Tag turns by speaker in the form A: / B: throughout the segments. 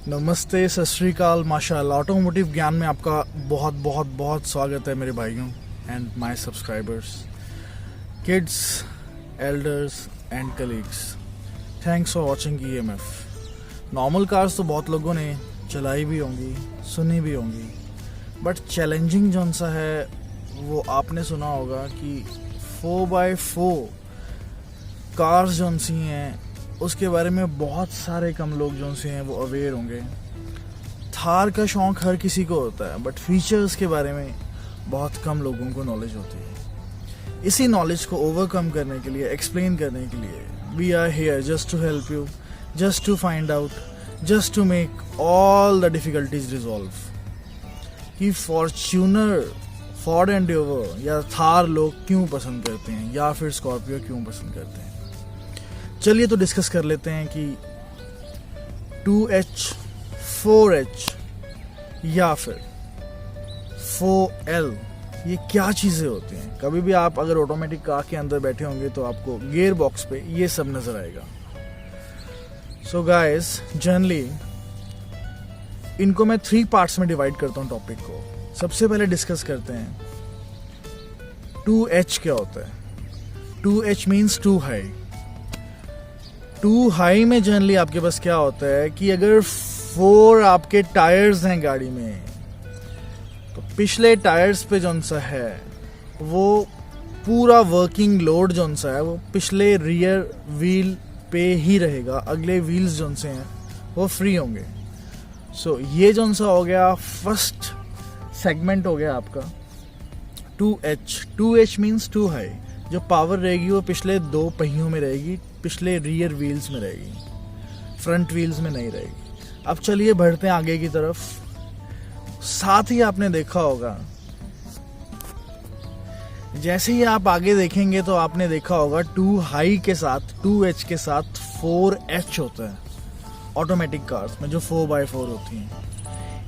A: नमस्ते, सत श्री अकाल, माशाअल्लाह। ऑटोमोटिव ज्ञान में आपका बहुत बहुत बहुत स्वागत है मेरे भाइयों and my subscribers, kids, elders and colleagues. Thanks for watching EMF। Normal cars तो बहुत लोगों ने चलाई भी होंगी, सुनी भी होंगी, बट चैलेंजिंग जौन सा है वो आपने सुना होगा कि 4x4 कार्स जौन सी हैं उसके बारे में बहुत सारे कम लोग जो से हैं वो अवेयर होंगे। थार का शौक हर किसी को होता है, बट फीचर्स के बारे में बहुत कम लोगों को नॉलेज होती है। इसी नॉलेज को ओवरकम करने के लिए, एक्सप्लेन करने के लिए we are here just to help you, just to find out, just to make all the difficulties resolve. कि फॉर्च्यूनर, फोर्ड एंडेवर या थार लोग क्यों पसंद करते हैं या फिर स्कॉर्पियो क्यों पसंद करते हैं। चलिए तो डिस्कस कर लेते हैं कि 2H, 4H या फिर 4L ये क्या चीज़ें होती हैं। कभी भी आप अगर ऑटोमेटिक कार के अंदर बैठे होंगे तो आपको गियर बॉक्स पे ये सब नजर आएगा। सो गाइस, जनरली इनको मैं 3 पार्ट्स में डिवाइड करता हूँ टॉपिक को। सबसे पहले डिस्कस करते हैं 2H क्या होता है। 2H means two high. 2 high में जनरली आपके पास क्या होता है कि अगर 4 आपके टायर्स हैं गाड़ी में, तो पिछले टायर्स पे जौन सा है वो पूरा वर्किंग लोड जौन सा है वो पिछले रियर व्हील पे ही रहेगा। अगले व्हील्स जौन से हैं वो फ्री होंगे। सो ये जौन सा हो गया फर्स्ट सेगमेंट हो गया आपका 2H। 2H means two high. जो पावर रहेगी वो पिछले 2 पहियों में रहेगी, पिछले रियर व्हील्स में रहेगी, फ्रंट व्हील्स में नहीं रहेगी। अब चलिए बढ़ते हैं आगे की तरफ। साथ ही आपने देखा होगा, जैसे ही आप आगे देखेंगे तो आपने देखा होगा 2 हाई के साथ, 2H के साथ 4H होता है ऑटोमेटिक कार्स में जो 4x4 होती हैं।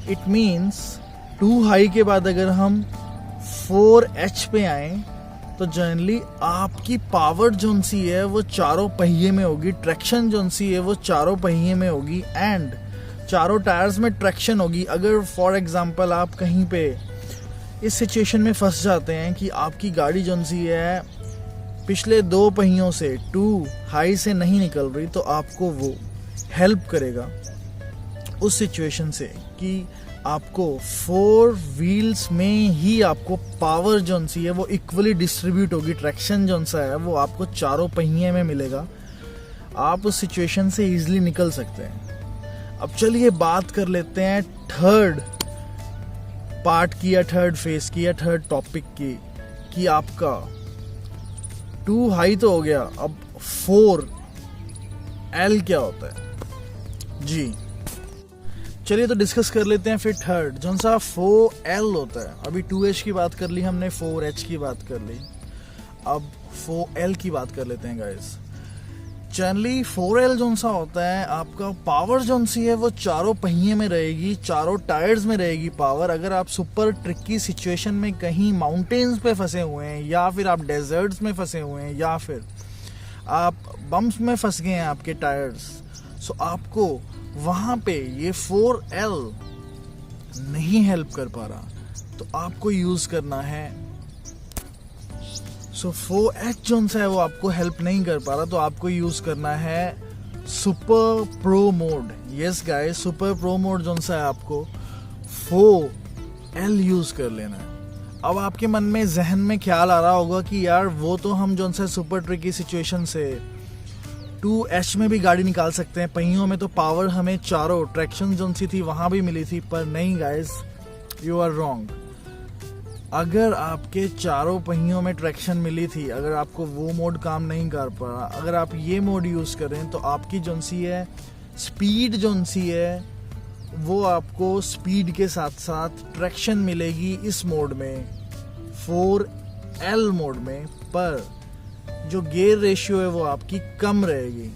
A: इट मीन्स 2 हाई के बाद अगर हम 4H पे आए तो जनरली आपकी पावर जोन सी है वो चारों पहिए में होगी, ट्रैक्शन जोन सी है वो चारों पहिए में होगी एंड चारों टायर्स में ट्रैक्शन होगी। अगर फॉर एग्जांपल आप कहीं पे इस सिचुएशन में फंस जाते हैं कि आपकी गाड़ी जोन सी है पिछले 2 पहियों से 2 हाई से नहीं निकल रही, तो आपको वो हेल्प करेगा उस सिचुएशन से कि आपको 4 व्हील्स में ही आपको पावर जोन सी है वो इक्वली डिस्ट्रीब्यूट होगी। ट्रैक्शन जोन सा है वो आपको चारों पहिए में मिलेगा। आप उस सिचुएशन से इजीली निकल सकते हैं। अब चलिए बात कर लेते हैं थर्ड पार्ट की या थर्ड फेज की या थर्ड टॉपिक की कि आपका 2 हाई तो हो गया, अब 4L क्या होता है जी। चलिए तो डिस्कस कर लेते हैं फिर थर्ड जौन सा 4L होता है। अभी 2H की बात कर ली हमने, 4H की बात कर ली, अब 4L की बात कर लेते हैं गाइस। जनरली 4L जौन सा होता है आपका पावर जौन सी है वो चारों पहिए में रहेगी, चारों टायर्स में रहेगी पावर। अगर आप सुपर ट्रिकी सिचुएशन में कहीं माउंटेन्स पे फंसे हुए हैं या फिर आप डेजर्ट्स में फंसे हुए हैं या फिर आप बम्प्स में फंस गए हैं आपके टायर्स, सो आपको वहां पे ये 4L नहीं हेल्प कर पा रहा, तो आपको यूज करना है 4H जोन सा है वो आपको हेल्प नहीं कर पा रहा, तो आपको यूज करना है super pro mode. Yes guys, super pro mode zone सा है आपको 4L यूज कर लेना है। अब आपके मन में जहन में ख्याल आ रहा होगा कि यार वो तो हम जोन सा सुपर ट्रिकी सिचुएशन से 2H में भी गाड़ी निकाल सकते हैं, पहियों में तो पावर हमें चारों ट्रैक्शन जोन सी थी वहां भी मिली थी। पर नहीं गाइस, यू आर रॉन्ग। अगर आपके चारों पहियों में ट्रैक्शन मिली थी, अगर आपको वो मोड काम नहीं कर पा रहा, अगर आप ये मोड यूज करें तो आपकी जोन सी है स्पीड जोन सी है वो आपको स्पीड के साथ साथ ट्रैक्शन मिलेगी इस मोड में 4L मोड में, पर जो गियर रेशियो है वो आपकी कम रहेगी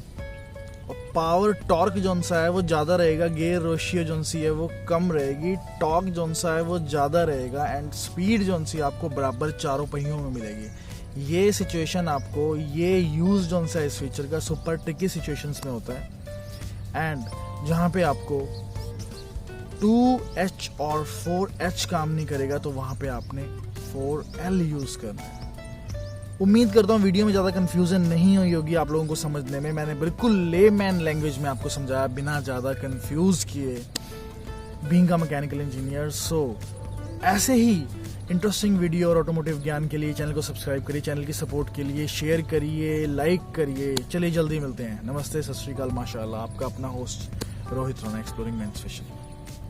A: और पावर टॉर्क जोन सा है वो ज़्यादा रहेगा। गियर रेशियो जोन सी है वो कम रहेगी, टॉर्क जोन सा है वो ज़्यादा रहेगा एंड स्पीड जोन सी आपको बराबर चारों पहियों में मिलेगी। ये सिचुएशन आपको, ये यूज जोन सा है इस फीचर का सुपर ट्रिकी सिचुएशंस में होता है एंड जहाँ पे आपको 2H और 4H काम नहीं करेगा तो वहां पे आपने 4L यूज करना है। उम्मीद करता हूँ वीडियो में ज़्यादा कंफ्यूजन नहीं हुई होगी आप लोगों को समझने में। मैंने बिल्कुल लेमैन लैंग्वेज में आपको समझाया बिना ज़्यादा कंफ्यूज किए, बीइंग अ मैकेनिकल इंजीनियर। सो ऐसे ही इंटरेस्टिंग वीडियो और ऑटोमोटिव ज्ञान के लिए चैनल को सब्सक्राइब करिए, चैनल की सपोर्ट के लिए शेयर करिए, लाइक करिए। चलिए जल्दी मिलते हैं। नमस्ते, सत श्री अकाल, माशाअल्लाह। आपका अपना host Rohit Rana, exploring men's fishing.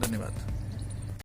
A: धन्यवाद।